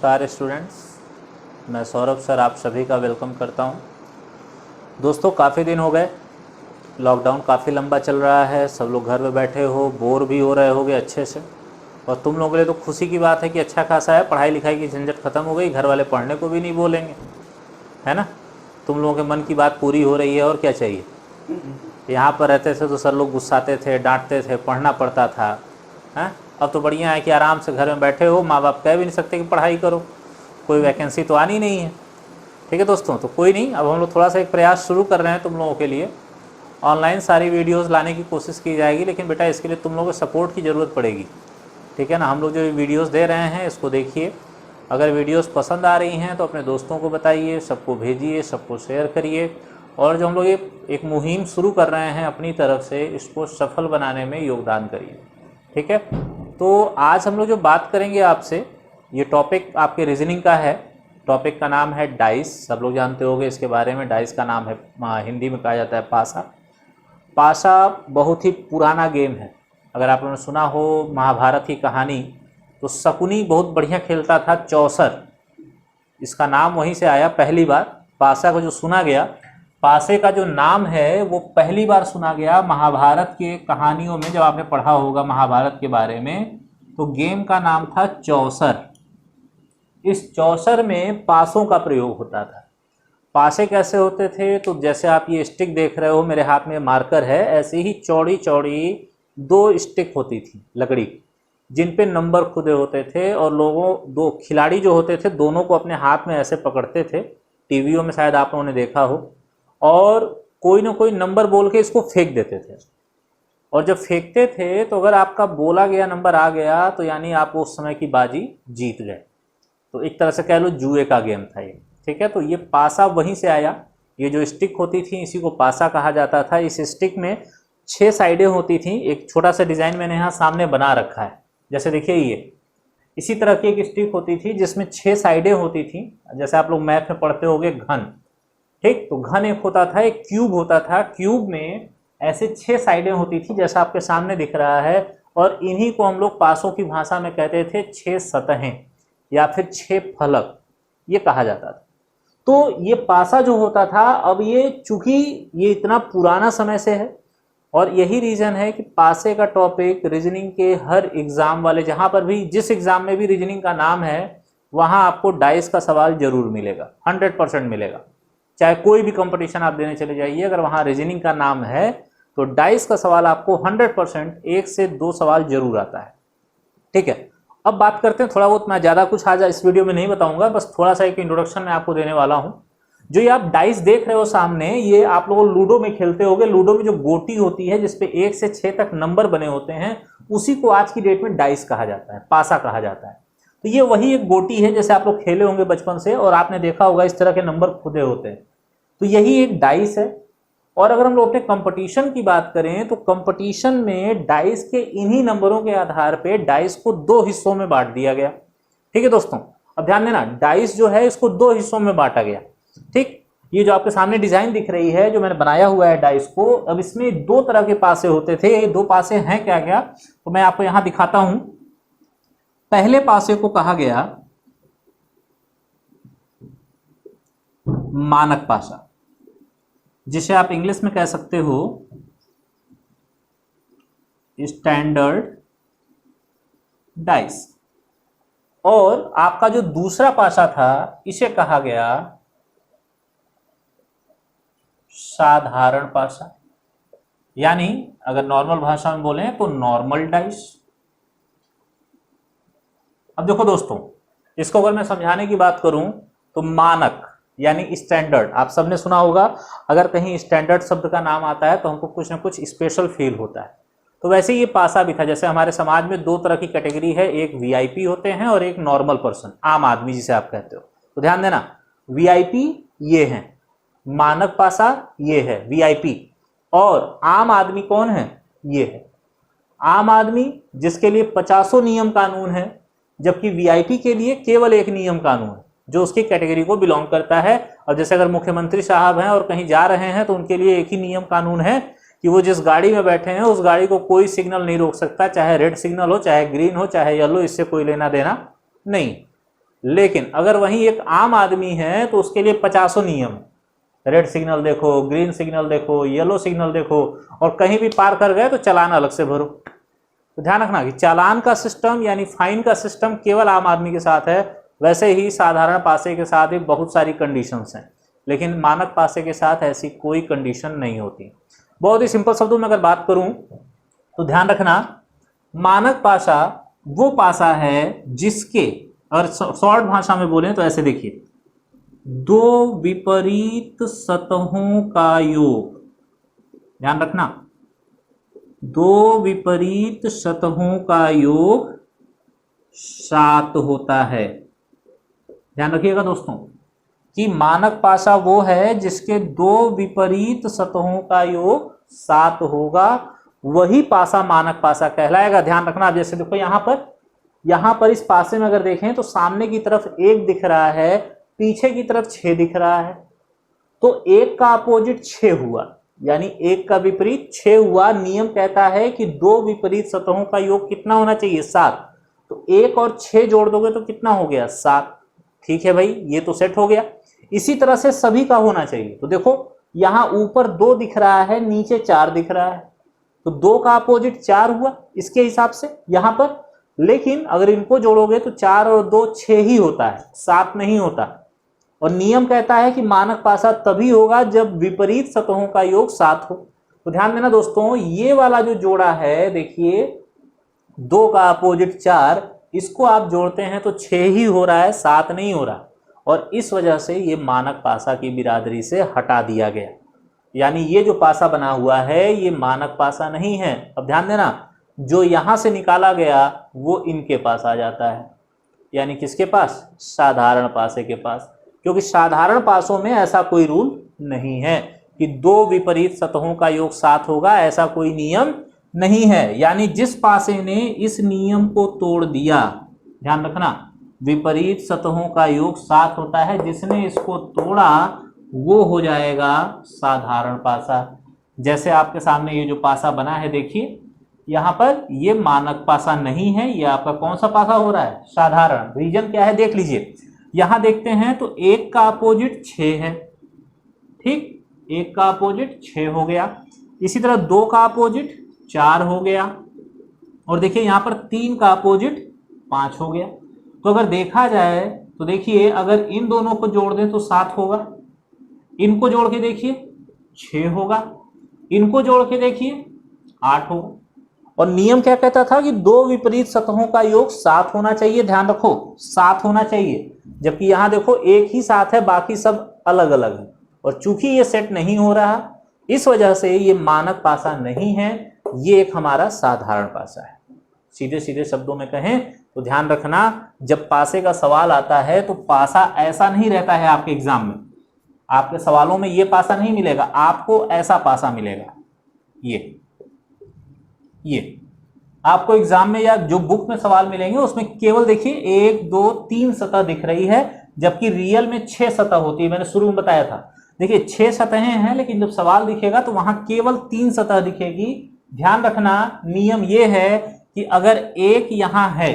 नमस्कार स्टूडेंट्स, मैं सौरभ सर आप सभी का वेलकम करता हूं। दोस्तों, काफ़ी दिन हो गए, लॉकडाउन काफ़ी लंबा चल रहा है, सब लोग घर में बैठे हो, बोर भी हो रहे होगे अच्छे से। और तुम लोगों के लिए तो खुशी की बात है कि अच्छा खासा है, पढ़ाई लिखाई की झंझट ख़त्म हो गई, घर वाले पढ़ने को भी नहीं बोलेंगे, है ना। तुम लोगों के मन की बात पूरी हो रही है और क्या चाहिए। यहाँ पर रहते थे तो सर लोग गुस्साते थे, डांटते थे, पढ़ना पड़ता था, हैं। अब तो बढ़िया है कि आराम से घर में बैठे हो, माँ बाप कह भी नहीं सकते कि पढ़ाई करो, कोई वैकेंसी तो आनी नहीं है। ठीक है दोस्तों, तो कोई नहीं, अब हम लोग थोड़ा सा एक प्रयास शुरू कर रहे हैं तुम लोगों के लिए। ऑनलाइन सारी वीडियोस लाने की कोशिश की जाएगी, लेकिन बेटा इसके लिए तुम लोगों को सपोर्ट की ज़रूरत पड़ेगी। ठीक है ना। हम लोग जो वीडियोस दे रहे हैं इसको देखिए, अगर वीडियोस पसंद आ रही हैं तो अपने दोस्तों को बताइए, सबको भेजिए, सबको शेयर करिए। और जो हम लोग ये एक मुहिम शुरू कर रहे हैं अपनी तरफ से, इसको सफल बनाने में योगदान करिए। ठीक है। तो आज हम लोग जो बात करेंगे आपसे, ये टॉपिक आपके रीजनिंग का है। टॉपिक का नाम है डाइस, सब लोग जानते होंगे इसके बारे में। डाइस का नाम है, हिंदी में कहा जाता है पासा। पासा बहुत ही पुराना गेम है। अगर आप लोगों ने सुना हो महाभारत की कहानी, तो शकुनी बहुत बढ़िया खेलता था, चौसर, इसका नाम वहीं से आया पहली बार। पासा को जो सुना गया, पासे का जो नाम है वो पहली बार सुना गया महाभारत के कहानियों में। जब आपने पढ़ा होगा महाभारत के बारे में, तो गेम का नाम था चौसर। इस चौसर में पासों का प्रयोग होता था। पासे कैसे होते थे, तो जैसे आप ये स्टिक देख रहे हो, मेरे हाथ में मार्कर है, ऐसे ही चौड़ी चौड़ी दो स्टिक होती थी लकड़ी की, जिन पे नंबर खुदे होते थे। और दो खिलाड़ी जो होते थे, दोनों को अपने हाथ में ऐसे पकड़ते थे। टीवियों में शायद आप लोगों ने देखा हो। और कोई ना कोई नंबर बोल के इसको फेंक देते थे। और जब फेंकते थे तो अगर आपका बोला गया नंबर आ गया, तो यानी आप उस समय की बाजी जीत गए। तो एक तरह से कह लो जुए का गेम था ये। ठीक है। तो ये पासा वहीं से आया। ये जो स्टिक होती थी इसी को पासा कहा जाता था। इस स्टिक में 6 साइडें होती थी। एक छोटा सा डिजाइन मैंने यहाँ सामने बना रखा है, जैसे देखिए ये इसी तरह की एक स्टिक होती थी जिसमें 6 साइडें होती थी। जैसे आप लोग मैथ में पढ़ते होंगे घन, ठीक। तो घन एक होता था, एक क्यूब होता था। क्यूब में ऐसे 6 साइडें होती थी जैसा आपके सामने दिख रहा है। और इन्हीं को हम लोग पासों की भाषा में कहते थे 6 सतहें या फिर 6 फलक, ये कहा जाता था। तो ये पासा जो होता था, अब ये चूंकि ये इतना पुराना समय से है, और यही रीजन है कि पासे का टॉपिक रीजनिंग के हर एग्जाम वाले, जहां पर भी जिस एग्जाम में भी रीजनिंग का नाम है, वहां आपको डाइस का सवाल जरूर मिलेगा, 100% मिलेगा। चाहे कोई भी कंपटीशन आप देने चले जाइए, अगर वहां रीजनिंग का नाम है तो डाइस का सवाल आपको 100% 1 से 2 सवाल जरूर आता है। ठीक है। अब बात करते हैं थोड़ा बहुत, मैं ज़्यादा कुछ आज इस वीडियो में नहीं बताऊंगा, बस थोड़ा सा एक इंट्रोडक्शन मैं आपको देने वाला हूं। जो ये आप डाइस देख रहे हो सामने, ये आप लोग लूडो में खेलते होंगे। लूडो में जो गोटी होती है जिसपे 1 से 6 तक नंबर बने होते हैं, उसी को आज की डेट में डाइस कहा जाता है, पासा कहा जाता है। तो ये वही एक गोटी है जैसे आप लोग खेले होंगे बचपन से, और आपने देखा होगा इस तरह के नंबर खुदे होते हैं। तो यही एक डाइस है। और अगर हम लोग अपने कंपटीशन की बात करें, तो कंपटीशन में डाइस के इन्हीं नंबरों के आधार पे डाइस को 2 हिस्सों में बांट दिया गया। ठीक है दोस्तों, अब ध्यान देना, डाइस जो है इसको 2 हिस्सों में बांटा गया। ठीक। ये जो आपके सामने डिजाइन दिख रही है, जो मैंने बनाया हुआ है डाइस को, अब इसमें 2 तरह के पासे होते थे। ये 2 पासे हैं क्या क्या, तो मैं आपको यहां दिखाता हूं। पहले पासे को कहा गया मानक पासा, जिसे आप इंग्लिश में कह सकते हो स्टैंडर्ड डाइस। और आपका जो दूसरा पासा था, इसे कहा गया साधारण पासा, यानी अगर नॉर्मल भाषा में बोलें तो नॉर्मल डाइस। अब देखो दोस्तों, इसको अगर मैं समझाने की बात करूं, तो मानक यानी स्टैंडर्ड, आप सबने सुना होगा, अगर कहीं स्टैंडर्ड शब्द का नाम आता है तो हमको कुछ ना कुछ स्पेशल फील होता है। तो वैसे ही ये पासा भी था। जैसे हमारे समाज में 2 तरह की कैटेगरी है, एक वीआईपी होते हैं और एक नॉर्मल पर्सन, आम आदमी जिसे आप कहते हो। तो ध्यान देना, वीआईपी ये है, मानक पासा ये है वीआईपी, और आम आदमी कौन है, ये है आम आदमी, जिसके लिए 50 नियम कानून है, जबकि वीआईपी के लिए केवल एक नियम कानून है जो उसकी कैटेगरी को बिलोंग करता है। और जैसे अगर मुख्यमंत्री साहब हैं और कहीं जा रहे हैं, तो उनके लिए एक ही नियम कानून है कि वो जिस गाड़ी में बैठे हैं उस गाड़ी को कोई सिग्नल नहीं रोक सकता, चाहे रेड सिग्नल हो, चाहे ग्रीन हो, चाहे येलो, इससे कोई लेना देना नहीं। लेकिन अगर वहीं एक आम आदमी है तो उसके लिए 50 नियम है। रेड सिग्नल देखो, ग्रीन सिग्नल देखो, येलो सिग्नल देखो, और कहीं भी पार कर गए तो चालान अलग से भरो। तो ध्यान रखना कि चालान का सिस्टम यानी फाइन का सिस्टम केवल आम आदमी के साथ है। वैसे ही साधारण पासे के साथ भी बहुत सारी कंडीशंस हैं, लेकिन मानक पासे के साथ ऐसी कोई कंडीशन नहीं होती। बहुत ही सिंपल शब्दों में अगर बात करूं तो ध्यान रखना, मानक पासा वो पासा है जिसके, और शॉर्ट भाषा में बोलें तो ऐसे देखिए, दो विपरीत सतहों का योग, ध्यान रखना, दो विपरीत सतहों का योग 7 होता है। ध्यान रखिएगा दोस्तों कि मानक पासा वो है जिसके दो विपरीत सतहों का योग 7 होगा, वही पासा मानक पासा कहलाएगा। ध्यान रखना, जैसे देखो यहां पर इस पासे में अगर देखें तो सामने की तरफ 1 दिख रहा है, पीछे की तरफ 6 दिख रहा है, तो 1 का अपोजिट 6 हुआ, यानी 1 का विपरीत 6 हुआ। नियम कहता है कि दो विपरीत सतहों का योग कितना होना चाहिए? 7। तो 1 और 6 जोड़ दोगे तो कितना हो गया? 7। ठीक है भाई, ये तो सेट हो गया। इसी तरह से सभी का होना चाहिए। तो देखो यहां ऊपर 2 दिख रहा है, नीचे 4 दिख रहा है, तो 2 का अपोजिट 4 हुआ इसके हिसाब से यहां पर। लेकिन अगर इनको जोड़ोगे तो 4 और 2 6 ही होता है, 7 नहीं होता। और नियम कहता है कि मानक पासा तभी होगा जब विपरीत सतहों का योग 7 हो। तो ध्यान देना दोस्तों, ये वाला जो जोड़ा है, देखिए 2 का अपोजिट 4, इसको आप जोड़ते हैं तो 6 ही हो रहा है, 7 नहीं हो रहा, और इस वजह से ये मानक पासा की बिरादरी से हटा दिया गया। यानी ये जो पासा बना हुआ है ये मानक पासा नहीं है। अब ध्यान देना, जो यहां से निकाला गया वो इनके पास आ जाता है, यानी किसके पास? साधारण पासे के पास। क्योंकि साधारण पासों में ऐसा कोई रूल नहीं है कि दो विपरीत सतहों का योग 7 होगा, ऐसा कोई नियम नहीं है। यानी जिस पासे ने इस नियम को तोड़ दिया, ध्यान रखना, विपरीत सतहों का योग 7 होता है, जिसने इसको तोड़ा वो हो जाएगा साधारण पासा। जैसे आपके सामने ये जो पासा बना है, देखिए यहां पर ये मानक पासा नहीं है, ये आपका कौन सा पासा हो रहा है? साधारण। रीजन क्या है देख लीजिए, यहां देखते हैं तो 1 का अपोजिट 6 है, ठीक, 1 का अपोजिट 6 हो गया। इसी तरह 2 का अपोजिट 4 हो गया, और देखिए यहां पर 3 का अपोजिट 5 हो गया। तो अगर देखा जाए तो देखिए, अगर इन दोनों को जोड़ दें तो 7 होगा, इनको जोड़ के देखिए 6 होगा, इनको जोड़ के देखिए 8 होगा। और नियम क्या कहता था कि दो विपरीत सतहों का योग 7 होना चाहिए। ध्यान रखो 7 होना चाहिए, जबकि यहां देखो एक ही 7 है, बाकी सब अलग अलग है। और चूंकि ये सेट नहीं हो रहा, इस वजह से ये मानक पासा नहीं है, ये एक हमारा साधारण पासा है। सीधे सीधे शब्दों में कहें तो ध्यान रखना, जब पासे का सवाल आता है तो पासा ऐसा नहीं रहता है आपके एग्जाम में, आपके सवालों में ये पासा नहीं मिलेगा, आपको ऐसा पासा मिलेगा। ये आपको एग्जाम में या जो बुक में सवाल मिलेंगे उसमें केवल देखिए 1 2 3 सतह दिख रही है, जबकि रियल में 6 सतह होती है। मैंने शुरू में बताया था, देखिए 6 सतहें हैं, लेकिन जब सवाल दिखेगा तो वहां केवल 3 सतह दिखेगी। ध्यान रखना, नियम यह है कि अगर एक यहां है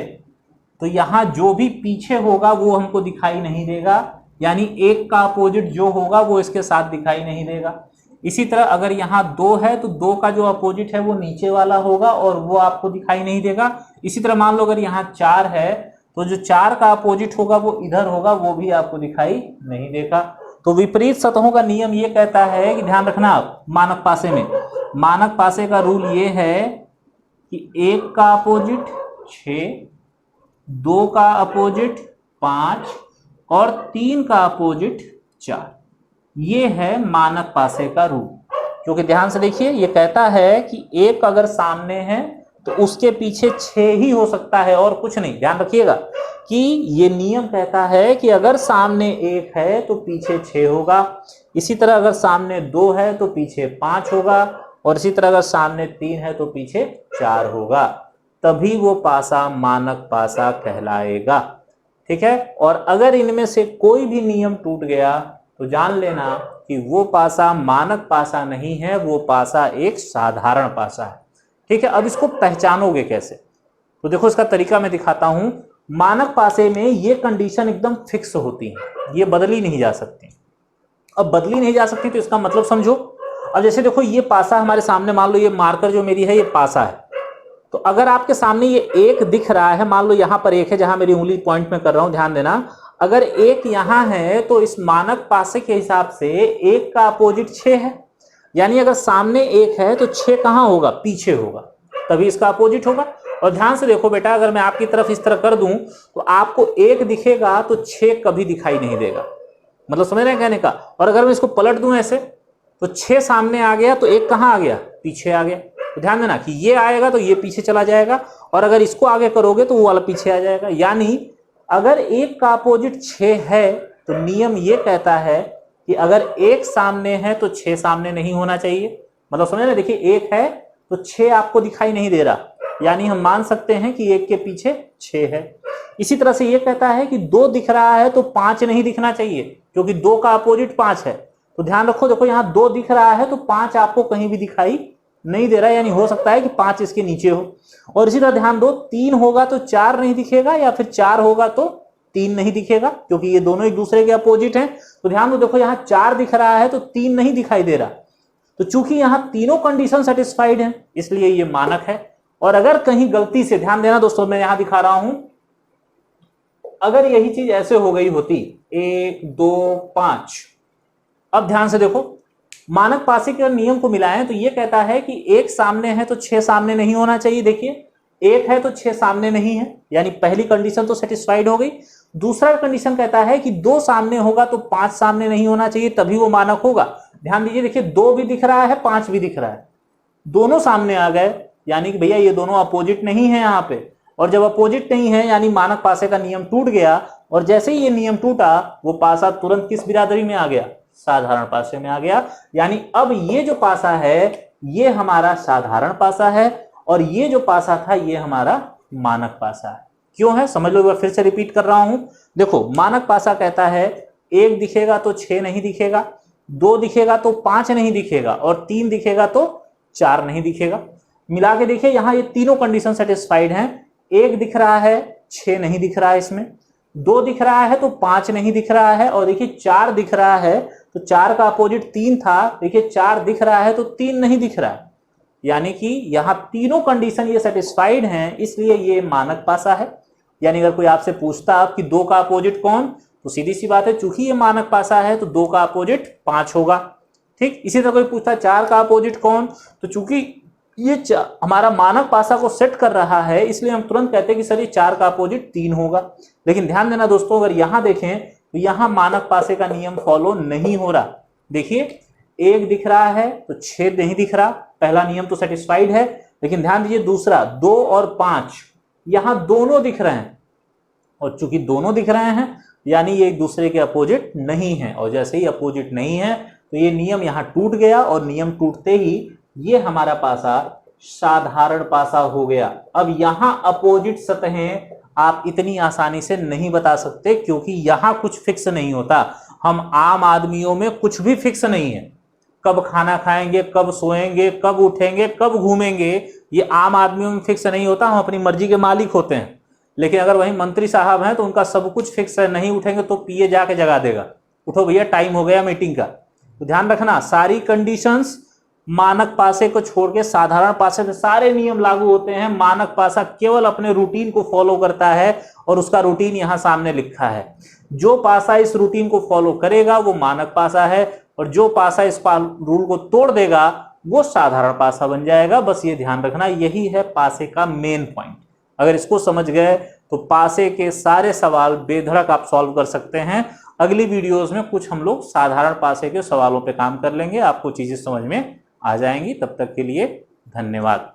तो यहां जो भी पीछे होगा वो हमको दिखाई नहीं देगा, यानी 1 का अपोजिट जो होगा वो इसके साथ दिखाई नहीं देगा। इसी तरह अगर यहाँ 2 है तो 2 का जो अपोजिट है वो नीचे वाला होगा और वो आपको दिखाई नहीं देगा। इसी तरह मान लो अगर यहाँ 4 है तो जो 4 का अपोजिट होगा वो इधर होगा, वो भी आपको दिखाई नहीं देगा। तो विपरीत सतहों का नियम ये कहता है कि ध्यान रखना, मानक पासे में, मानक पासे का रूल ये है कि 1 का अपोजिट 6, 2 का अपोजिट 5 और 3 का अपोजिट 4, ये है मानक पासे का रूल। क्योंकि ध्यान से देखिए, ये कहता है कि 1 अगर सामने है तो उसके पीछे 6 ही हो सकता है और कुछ नहीं। ध्यान रखिएगा कि ये नियम कहता है कि अगर सामने 1 है तो पीछे 6 होगा, इसी तरह अगर सामने 2 है तो पीछे 5 होगा, और इसी तरह अगर सामने 3 है तो पीछे 4 होगा, तभी वो पासा मानक पासा कहलाएगा। ठीक है, और अगर इनमें से कोई भी नियम टूट गया तो जान लेना कि वो पासा मानक पासा नहीं है, वो पासा एक साधारण पासा है। ठीक है, अब इसको पहचानोगे कैसे? तो देखो इसका तरीका मैं दिखाता हूं। मानक पासे में ये कंडीशन एकदम फिक्स होती है, ये बदली नहीं जा सकती। अब बदली नहीं जा सकती तो इसका मतलब समझो। अब जैसे देखो ये पासा हमारे सामने, मान लो ये मार्कर जो मेरी है ये पासा है, तो अगर आपके सामने ये एक दिख रहा है, मान लो यहां पर एक है जहां मेरी उंगली पॉइंट में कर रहा हूं, ध्यान देना, अगर एक यहां है तो इस मानक पासे के हिसाब से एक का अपोजिट 6 है। यानी अगर सामने एक है तो 6 कहां होगा, पीछे होगा, तभी इसका अपोजिट होगा। और ध्यान से देखो बेटा, अगर मैं आपकी तरफ इस तरह कर दूं तो आपको एक दिखेगा तो 6 कभी दिखाई नहीं देगा, मतलब समझ रहे हैं कहने का। और अगर मैं इसको पलट दूं ऐसे तो 6 सामने आ गया तो एक कहां आ गया, पीछे आ गया। तो ध्यान देना कि ये आएगा तो ये पीछे चला जाएगा, और अगर इसको आगे करोगे तो वो वाला पीछे आ जाएगा। यानी अगर एक का अपोजिट 6 है तो नियम ये कहता है कि अगर एक सामने है तो 6 सामने नहीं होना चाहिए। मतलब समझ रहे, देखिए एक है तो 6 आपको दिखाई नहीं दे रहा, यानी हम मान सकते हैं कि एक के पीछे 6 है। इसी तरह से ये कहता है कि 2 दिख रहा है तो 5 नहीं दिखना चाहिए, क्योंकि 2 का अपोजिट 5 है। तो ध्यान रखो, देखो यहां 2 दिख रहा है तो 5 आपको कहीं भी दिखाई नहीं दे रहा है, यानी हो सकता है कि 5 इसके नीचे हो। और इसी तरह ध्यान दो, 3 होगा तो 4 नहीं दिखेगा, या फिर 4 होगा तो 3 नहीं दिखेगा, क्योंकि ये दोनों एक दूसरे के अपोजिट हैं। तो ध्यान दो, देखो यहां 4 दिख रहा है तो 3 नहीं दिखाई दे रहा। तो चूंकि यहां तीनों कंडीशन सेटिस्फाइड हैं, इसलिए ये मानक है। और अगर कहीं गलती से, ध्यान देना दोस्तों, मैं यहां दिखा रहा हूं, अगर यही चीज ऐसे हो गई होती 1 2 5, अब ध्यान से देखो, मानक पासे के नियम को मिलाएं तो ये कहता है कि एक सामने है तो 6 सामने नहीं होना चाहिए। देखिए एक है तो 6 सामने नहीं है, यानी पहली कंडीशन तो सेटिस्फाइड हो गई। दूसरा कंडीशन कहता है कि 2 सामने होगा तो 5 सामने नहीं होना चाहिए, तभी वो मानक होगा। ध्यान दीजिए, देखिए 2 भी दिख रहा है 5 भी दिख रहा है, दोनों सामने आ गए, यानी कि भैया ये दोनों अपोजिट नहीं है यहाँ पे। और जब अपोजिट नहीं है यानी मानक पासे का नियम टूट गया, और जैसे ही ये नियम टूटा वो पासा तुरंत किस बिरादरी में आ गया, साधारण पासे में आ गया। यानी अब ये जो पासा है ये हमारा साधारण पासा है, और ये जो पासा था ये हमारा मानक पासा है। क्यों है समझ लो, फिर से रिपीट कर रहा हूं। देखो मानक पासा कहता है 1 दिखेगा तो 6 नहीं दिखेगा, 2 दिखेगा तो 5 नहीं दिखेगा, और 3 दिखेगा तो 4 नहीं दिखेगा। मिला के देखिए यहां ये तीनों कंडीशन सेटिस्फाइड हैं। 1 दिख रहा है 6 नहीं दिख रहा है इसमें, 2 दिख रहा है तो 5 नहीं दिख रहा है, और देखिए 4 दिख रहा है तो 4 का अपोजिट 3 था, देखिए 4 दिख रहा है तो 3 नहीं दिख रहा है। यानी कि यहां तीनों कंडीशन ये सेटिस्फाइड हैं, इसलिए ये मानक पासा है। यानी अगर कोई आपसे पूछता आप कि 2 का अपोजिट कौन, तो सीधी सी बात है, चूंकि ये मानक पासा है तो 2 का अपोजिट 5 होगा। ठीक, इसी तरह कोई पूछता 4 का अपोजिट कौन, तो चूंकि ये हमारा मानक पासा को सेट कर रहा है, इसलिए हम तुरंत कहते हैं कि सर ये 4 का अपोजिट 3 होगा। लेकिन ध्यान देना दोस्तों, अगर यहां देखें तो यहां मानक पासे का नियम फॉलो नहीं हो रहा। देखिए 1 दिख रहा है तो 6 नहीं दिख रहा, पहला नियम तो सेटिस्फाइड है। लेकिन ध्यान दीजिए दूसरा 2 और 5 यहां दोनों दिख रहे हैं, और चूंकि दोनों दिख रहे हैं यानी ये एक दूसरे के अपोजिट नहीं है, और जैसे ही अपोजिट नहीं है तो ये नियम यहां टूट गया, और नियम टूटते ही ये हमारा पासा साधारण पासा हो गया। अब यहां अपोजिट सतहें आप इतनी आसानी से नहीं बता सकते, क्योंकि यहां कुछ फिक्स नहीं होता। हम आम आदमियों में कुछ भी फिक्स नहीं है, कब खाना खाएंगे, कब सोएंगे, कब उठेंगे, कब घूमेंगे, ये आम आदमियों में फिक्स नहीं होता। हम अपनी मर्जी के मालिक होते हैं। लेकिन अगर वही मंत्री साहब हैं तो उनका सब कुछ फिक्स है, नहीं उठेंगे तो पीए जाके जगा देगा, उठो भैया टाइम हो गया मीटिंग का। तो ध्यान रखना, सारी कंडीशंस मानक पासे को छोड़ के साधारण पासे से सारे नियम लागू होते हैं। मानक पासा केवल अपने रूटीन को फॉलो करता है, और उसका रूटीन यहां सामने लिखा है। जो पासा इस रूटीन को फॉलो करेगा वो मानक पासा है, और जो पासा इस रूल को तोड़ देगा वो साधारण पासा बन जाएगा। बस ये ध्यान रखना, यही है पासे का मेन पॉइंट। अगर इसको समझ गए तो पासे के सारे सवाल बेधड़क आप सॉल्व कर सकते हैं। अगली वीडियोस में कुछ हम लोग साधारण पासे के सवालों पे काम कर लेंगे, आपको चीजें समझ में आ जाएंगी। तब तक के लिए धन्यवाद।